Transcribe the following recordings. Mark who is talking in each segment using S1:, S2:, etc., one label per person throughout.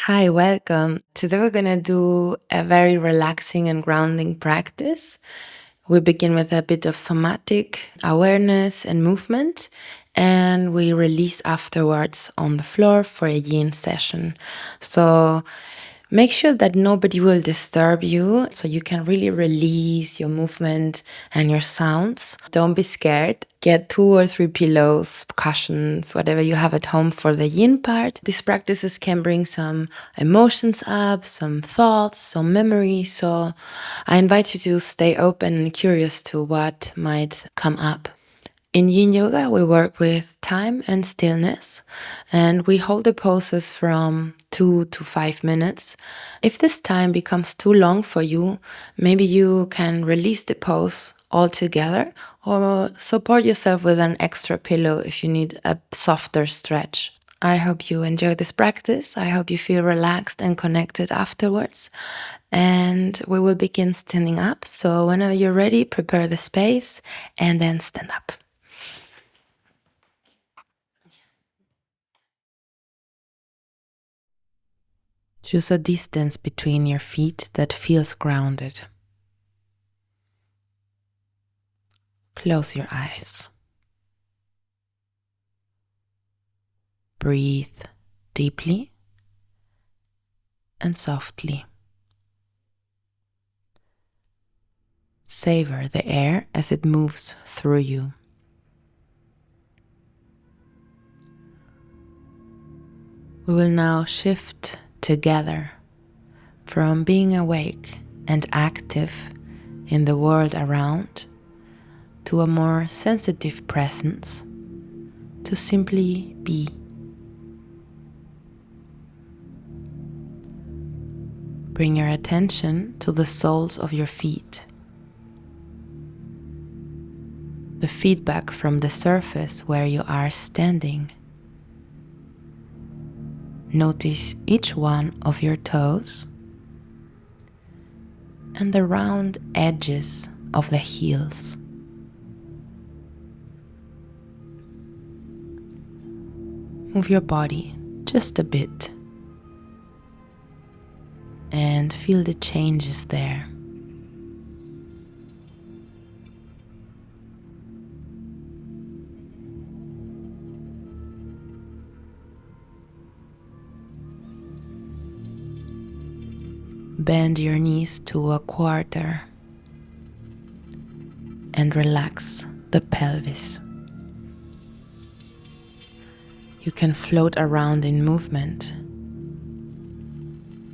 S1: Hi, welcome. Today we're going to do a very relaxing and grounding practice. We begin with a bit of somatic awareness and movement, and we release afterwards on the floor for a yin session. So make sure that nobody will disturb you so you can really release your movement and your sounds. Don't be scared. Get 2 or 3 pillows, cushions, whatever you have at home for the yin part. These practices can bring some emotions up, some thoughts, some memories. So I invite you to stay open and curious to what might come up. In Yin Yoga, we work with time and stillness, and we hold the poses from 2 to 5 minutes. If this time becomes too long for you, maybe you can release the pose altogether or support yourself with an extra pillow if you need a softer stretch. I hope you enjoy this practice. I hope you feel relaxed and connected afterwards. And we will begin standing up. So whenever you're ready, prepare the space and then stand up. Choose a distance between your feet that feels grounded. Close your eyes. Breathe deeply and softly. Savor the air as it moves through you. We will now shift together from being awake and active in the world around to a more sensitive presence, to simply be. Bring your attention to the soles of your feet. The feedback from the surface where you are standing. Notice each one of your toes and the round edges of the heels. Move your body just a bit and feel the changes there. Bend your knees to a quarter and relax the pelvis. You can float around in movement,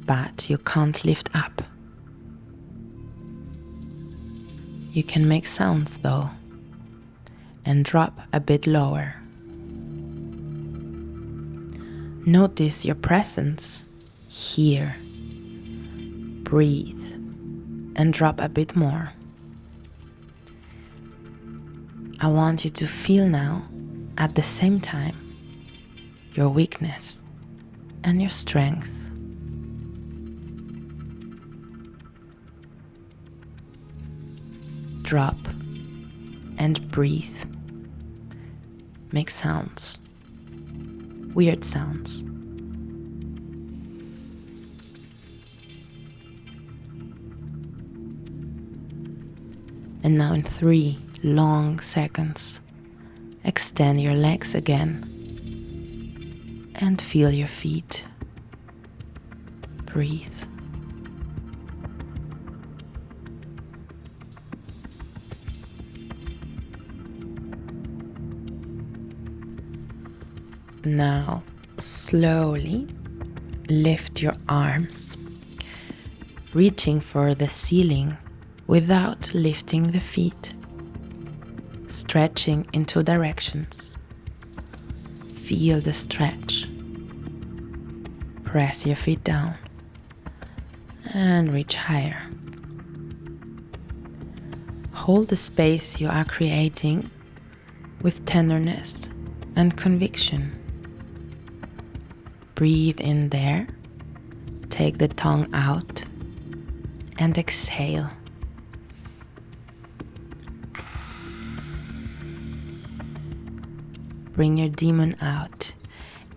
S1: but you can't lift up. You can make sounds though, and drop a bit lower. Notice your presence here. Breathe and drop a bit more. I want you to feel now, at the same time, your weakness and your strength. Drop and breathe. Make sounds, weird sounds. And now in 3 long seconds, extend your legs again and feel your feet. Breathe. Now, slowly lift your arms, reaching for the ceiling without lifting the feet, stretching in 2 directions. Feel the stretch. Press your feet down and reach higher. Hold the space you are creating with tenderness and conviction. Breathe in there, take the tongue out, and exhale. Bring your demon out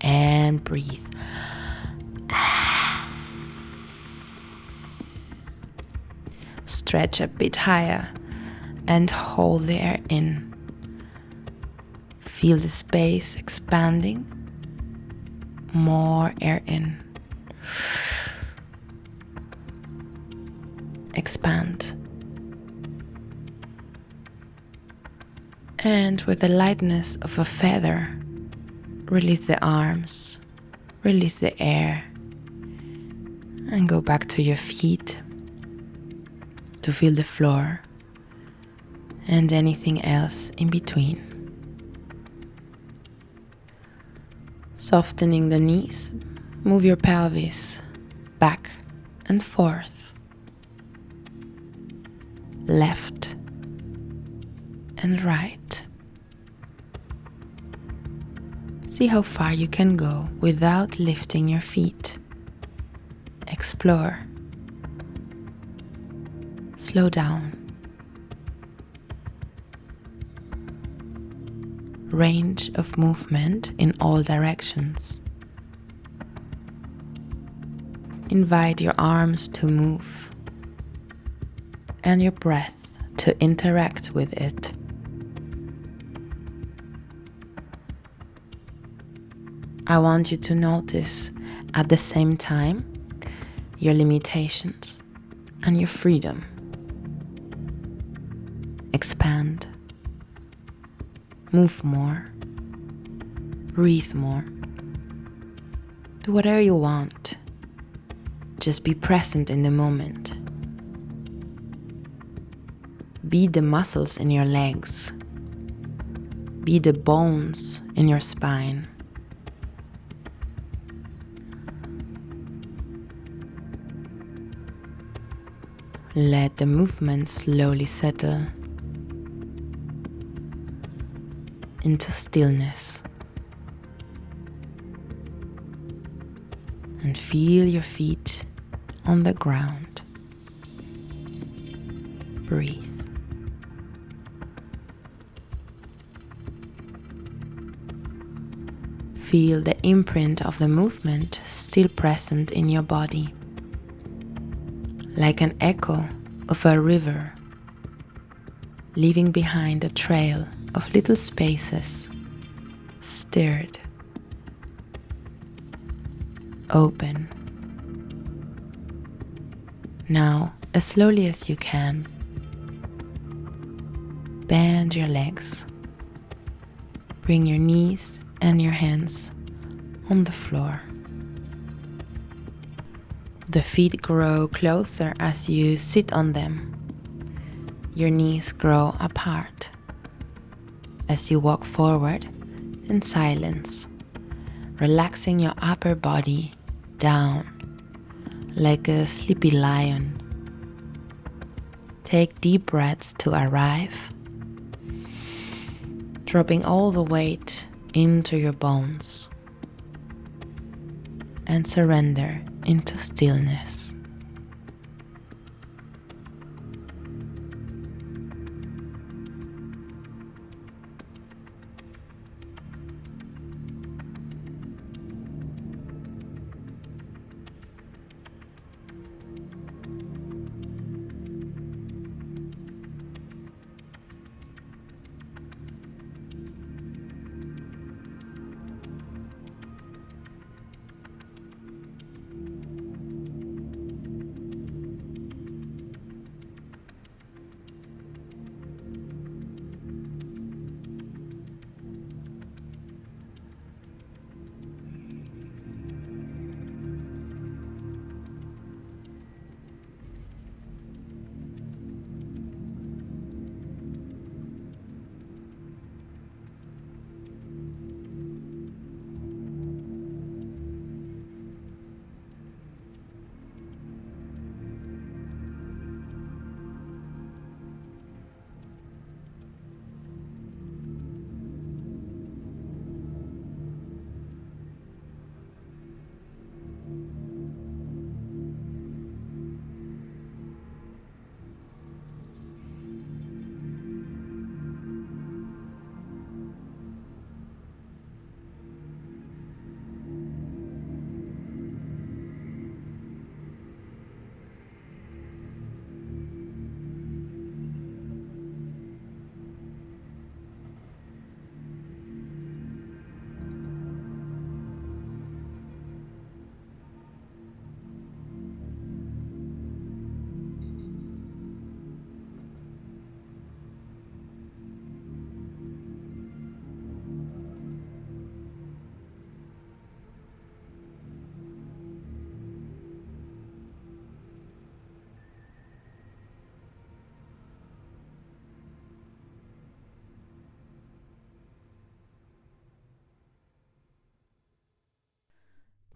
S1: and breathe. stretch a bit higher and hold the air in. Feel the space expanding. More air in. Expand. And with the lightness of a feather, release the arms, release the air, and go back to your feet to feel the floor and anything else in between. Softening the knees, move your pelvis back and forth, left and right. See how far you can go without lifting your feet. Explore. Slow down. Range of movement in all directions. Invite your arms to move and your breath to interact with it. I want you to notice at the same time your limitations and your freedom. Expand. Move more. Breathe more. Do whatever you want. Just be present in the moment. Be the muscles in your legs. Be the bones in your spine. Let the movement slowly settle into stillness. And feel your feet on the ground. Breathe. Feel the imprint of the movement still present in your body, like an echo of a river, leaving behind a trail of little spaces, stirred, open. Now, as slowly as you can, bend your legs. Bring your knees and your hands on the floor. The feet grow closer as you sit on them. Your knees grow apart as you walk forward in silence, relaxing your upper body down like a sleepy lion. Take deep breaths to arrive, dropping all the weight into your bones, and surrender into stillness.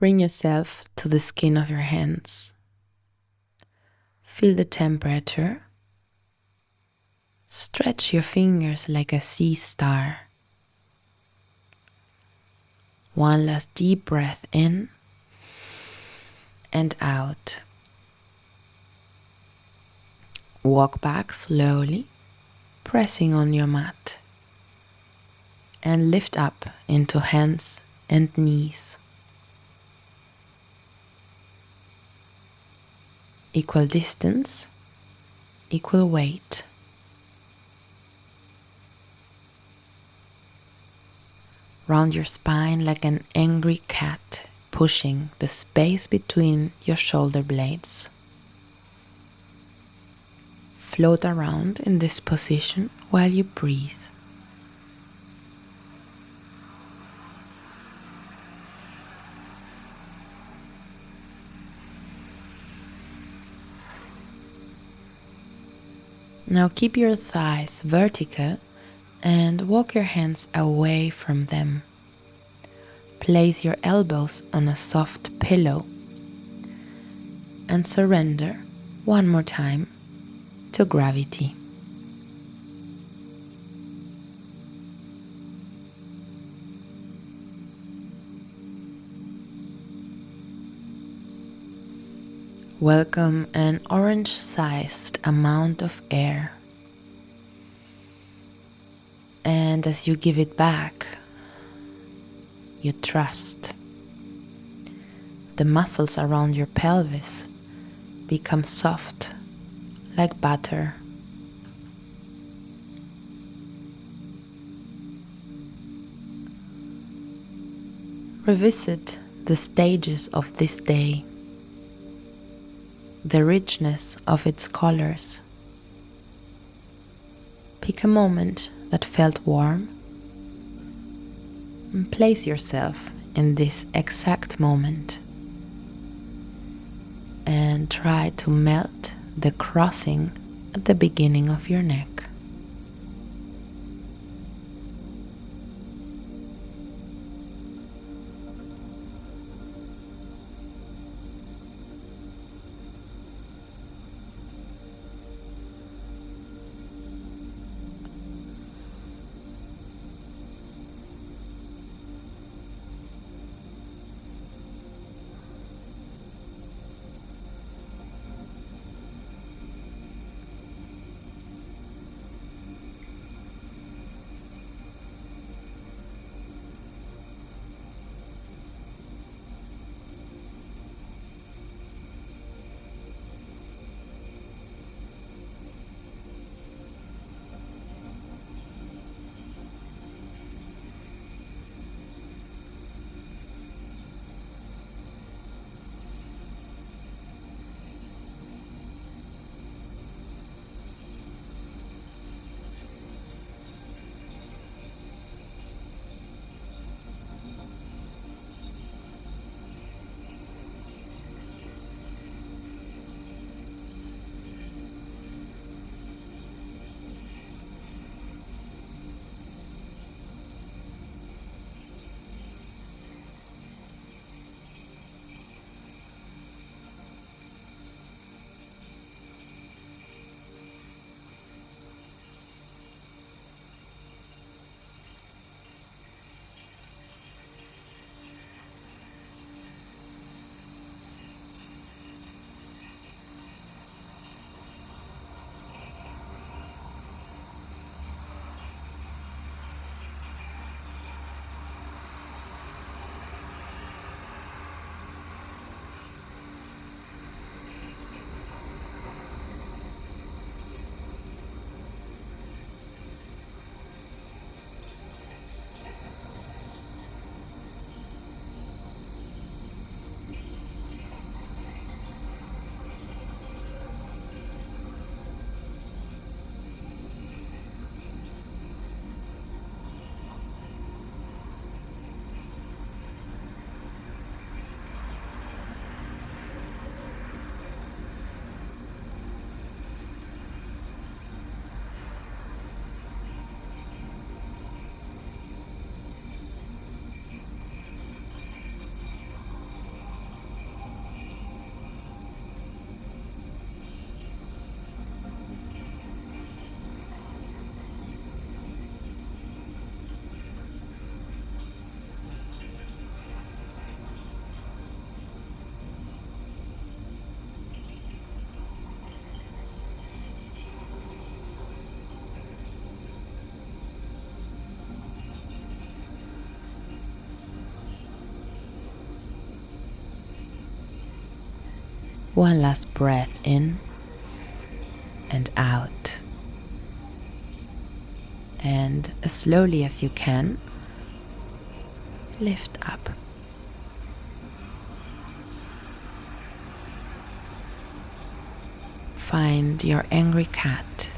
S1: Bring yourself to the skin of your hands. Feel the temperature. Stretch your fingers like a sea star. One last deep breath in and out. Walk back slowly, pressing on your mat. And lift up into hands and knees. Equal distance, equal weight. Round your spine like an angry cat, pushing the space between your shoulder blades. Float around in this position while you breathe. Now keep your thighs vertical and walk your hands away from them. Place your elbows on a soft pillow and surrender one more time to gravity. Welcome an orange-sized amount of air. And as you give it back, you trust. The muscles around your pelvis become soft like butter. Revisit the stages of this day, the richness of its colors. Pick a moment that felt warm and place yourself in this exact moment and try to melt the crossing at the beginning of your neck. One last breath in and out. And as slowly as you can, lift up. Find your angry cat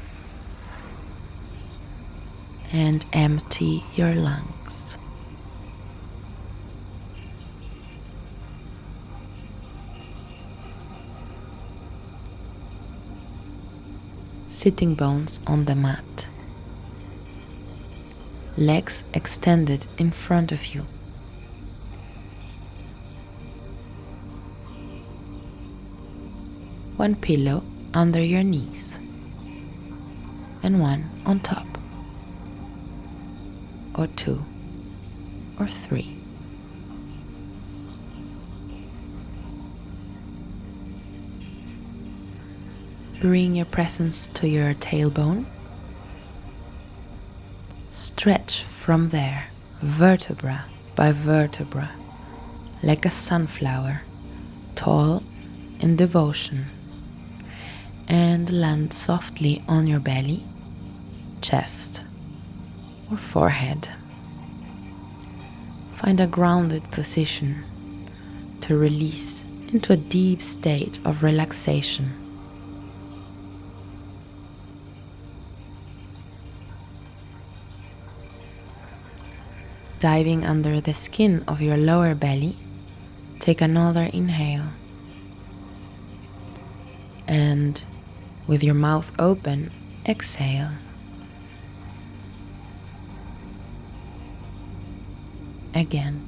S1: and empty your lungs. Sitting bones on the mat. Legs extended in front of you. One pillow under your knees and one on top, or two, or three. Bring your presence to your tailbone. Stretch from there, vertebra by vertebra, like a sunflower, tall in devotion, and land softly on your belly, chest, or forehead. Find a grounded position to release into a deep state of relaxation. Diving under the skin of your lower belly, take another inhale. And with your mouth open, exhale. Again.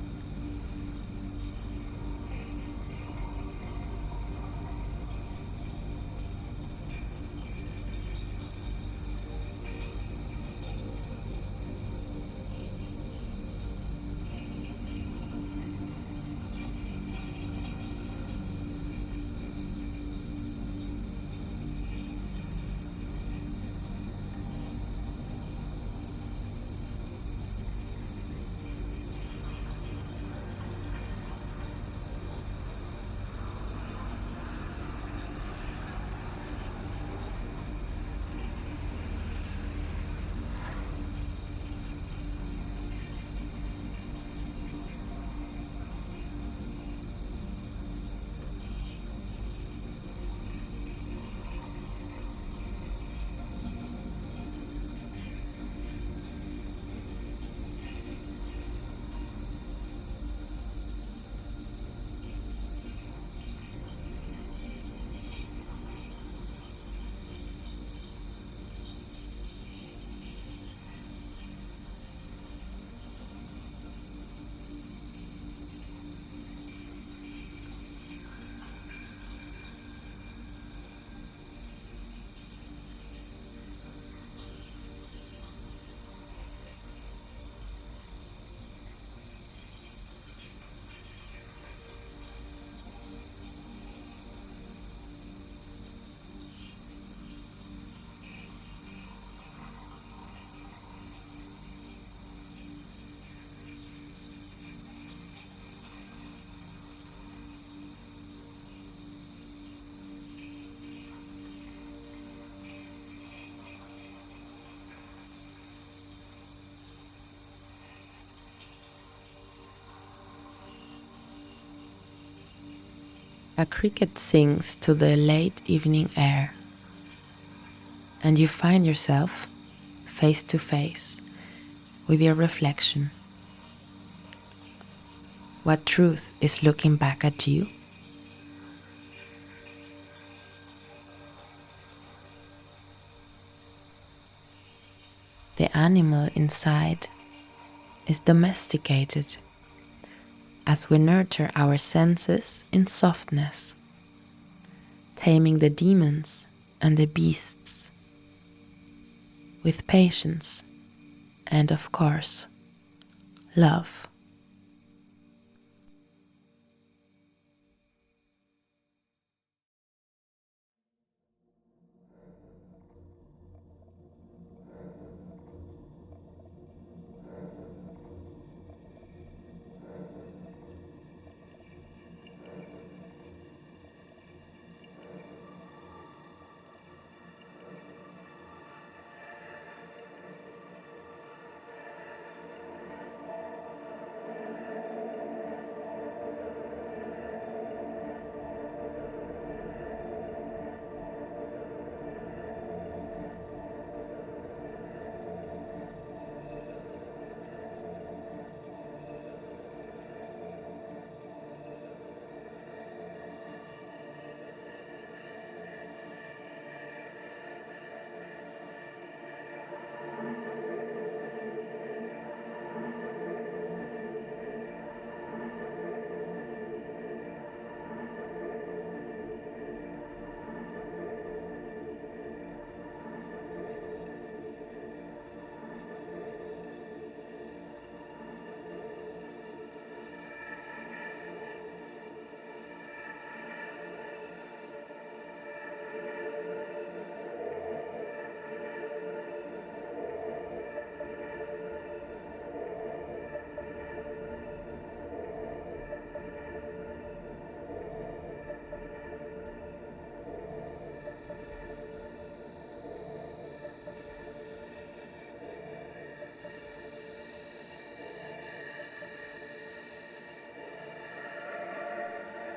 S1: A cricket sings to the late evening air, and you find yourself face to face with your reflection. What truth is looking back at you? The animal inside is domesticated as we nurture our senses in softness, taming the demons and the beasts with patience and, of course, love.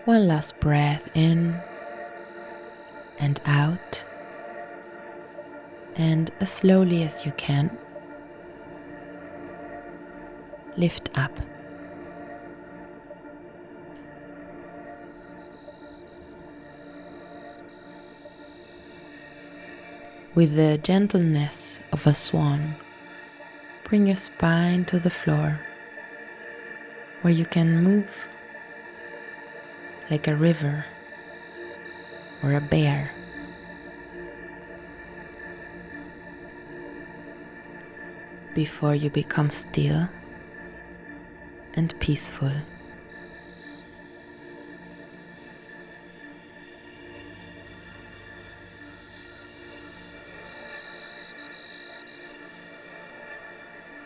S1: One last breath in and out, and as slowly as you can, lift up. With the gentleness of a swan, bring your spine to the floor, where you can move like a river or a bear. Before you become still and peaceful.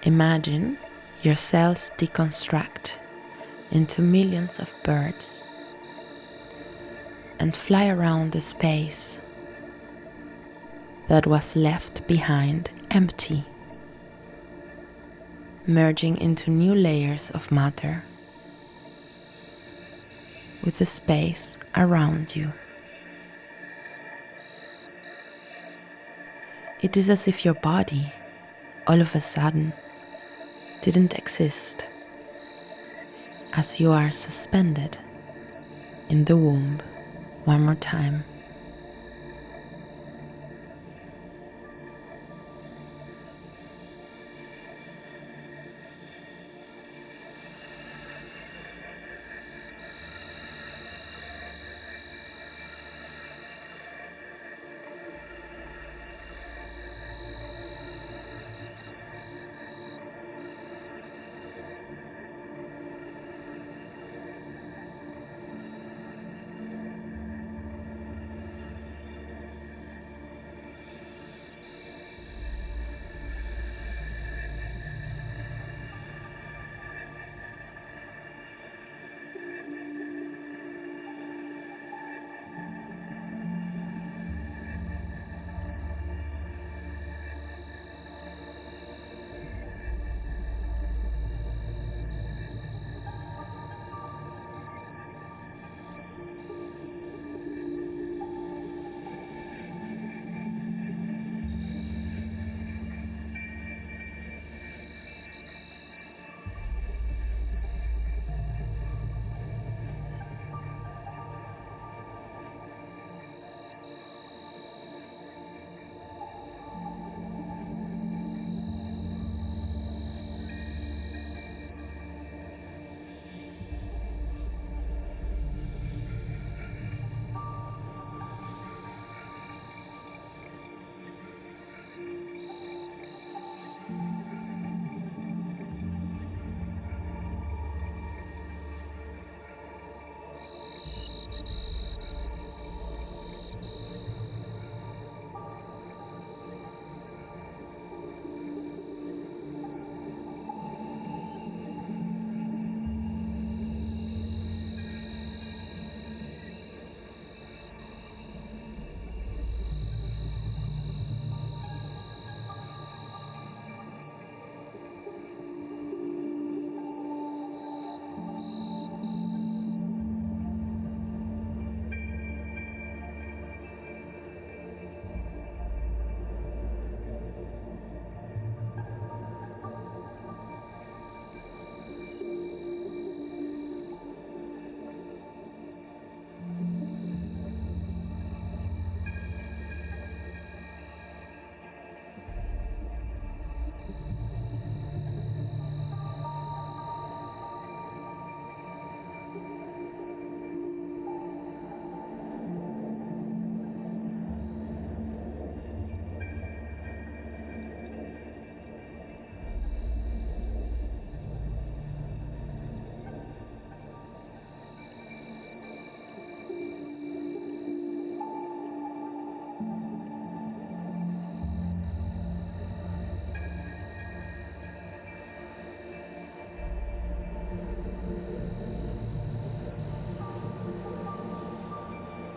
S1: Imagine your cells deconstruct into millions of birds and fly around the space that was left behind empty, merging into new layers of matter with the space around you. It is as if your body, all of a sudden, didn't exist, as you are suspended in the womb one more time.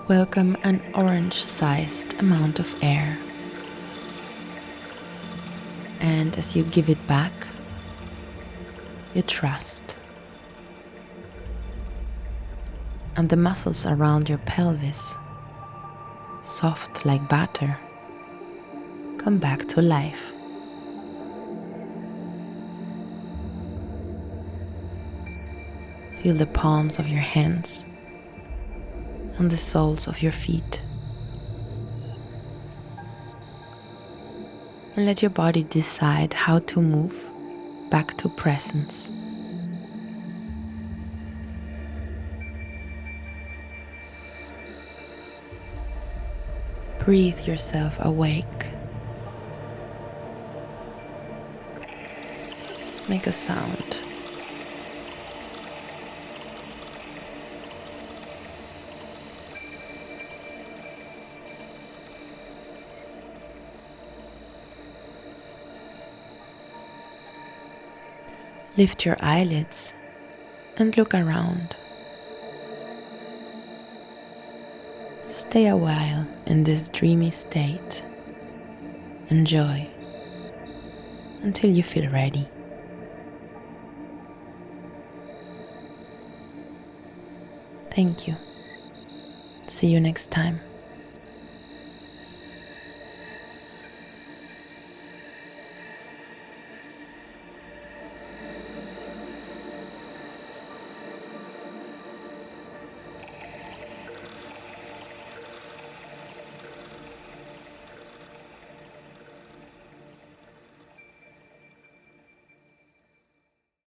S1: Welcome an orange-sized amount of air, and as you give it back, you trust. and the muscles around your pelvis, soft like butter, come back to life. Feel the palms of your hands and the soles of your feet. And let your body decide how to move back to presence. Breathe yourself awake. Make a sound. Lift your eyelids and look around. Stay a while in this dreamy state. Enjoy until you feel ready. Thank you. See you next time.